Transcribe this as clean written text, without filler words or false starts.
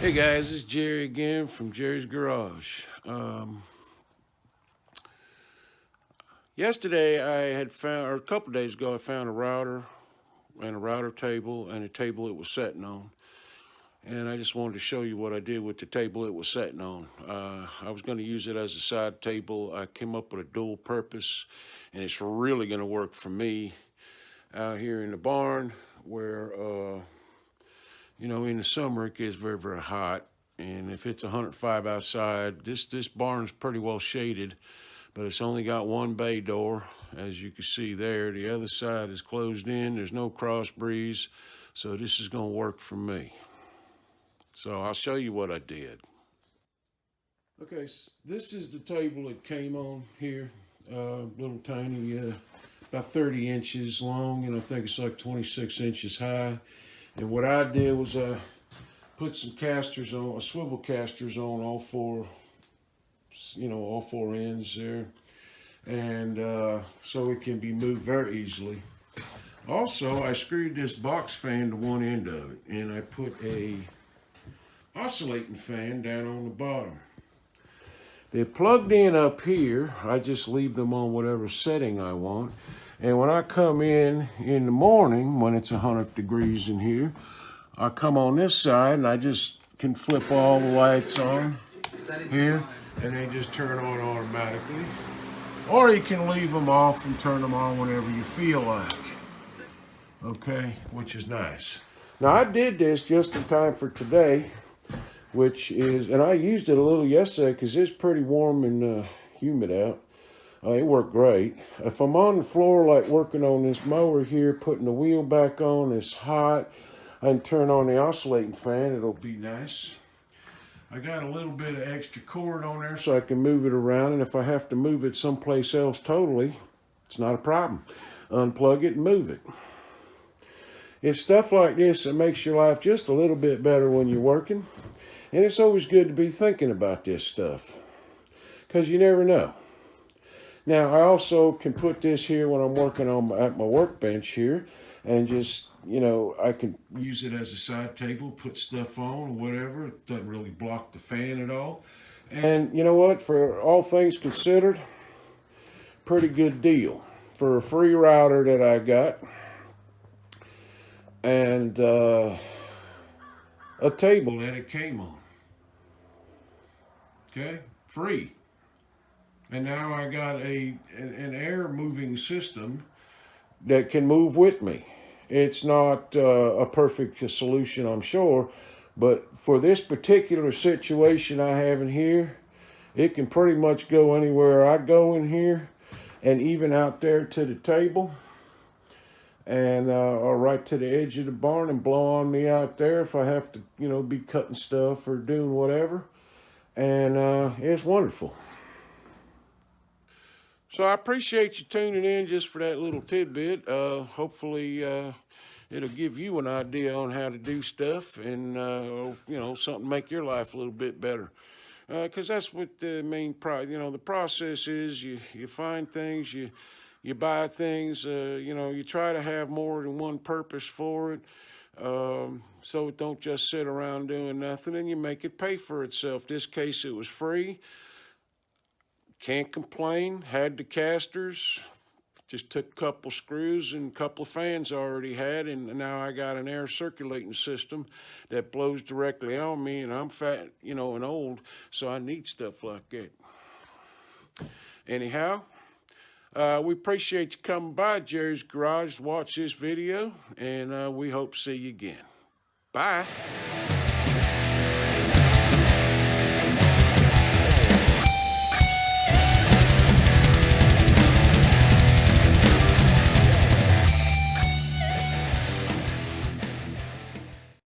Hey guys, this is Jerry again from Jerry's Garage. Yesterday I had found, or a couple days ago, I found a router and a router table and a table it was sitting on. And I just wanted to show you what I did with the table it was sitting on. I was going to use it as a side table. I came up with a dual purpose, and it's really going to work for me out here in the barn where, in the summer it gets very, very hot. And if it's 105 outside, this barn's pretty well shaded, but it's only got one bay door, as you can see there. The other side is closed in. There's no cross breeze, so this is going to work for me. So I'll show you what I did. Okay, so this is the table it came on here. Little tiny, about 30 inches long, and I think it's like 26 inches high. And what I did was put some casters on, swivel casters on all four ends there, and so it can be moved very easily. Also, I screwed this box fan to one end of it, and I put a oscillating fan down on the bottom. They're plugged in up here. I just leave them on whatever setting I want. And when I come in the morning, when it's 100 degrees in here, I come on this side and I just can flip all the lights on here and they just turn on automatically. Or you can leave them off and turn them on whenever you feel like. Okay, which is nice. Now I did this just in time for today, and I used it a little yesterday because it's pretty warm and humid out. It worked great. If I'm on the floor, like working on this mower here, putting the wheel back on, it's hot, I can turn on the oscillating fan, it'll be nice. I got a little bit of extra cord on there so I can move it around, and if I have to move it someplace else totally, it's not a problem. Unplug it and move it. It's stuff like this that makes your life just a little bit better when you're working. And it's always good to be thinking about this stuff, because you never know. Now, I also can put this here when I'm working at my workbench here, and just, I can use it as a side table, put stuff on or whatever. It doesn't really block the fan at all. And you know what? For all things considered, pretty good deal for a free router that I got. And a table that it came on. Okay, free. And now I got an air moving system that can move with me. It's not a perfect solution, I'm sure, but for this particular situation I have in here, it can pretty much go anywhere I go in here, and even out there to the table, and or right to the edge of the barn, and blow on me out there if I have to, be cutting stuff or doing whatever. And it's wonderful. So I appreciate you tuning in just for that little tidbit. Hopefully it'll give you an idea on how to do stuff, and something to make your life a little bit better. Because that's what the main the process is. You find things, you buy things, you try to have more than one purpose for it. So don't just sit around doing nothing, and you make it pay for itself. This case, it was free. Can't complain. Had the casters. Just took a couple screws and a couple of fans I already had, and now I got an air circulating system that blows directly on me, and I'm fat, and old, so I need stuff like that. Anyhow, we appreciate you coming by Jerry's Garage to watch this video, and we hope to see you again. Bye.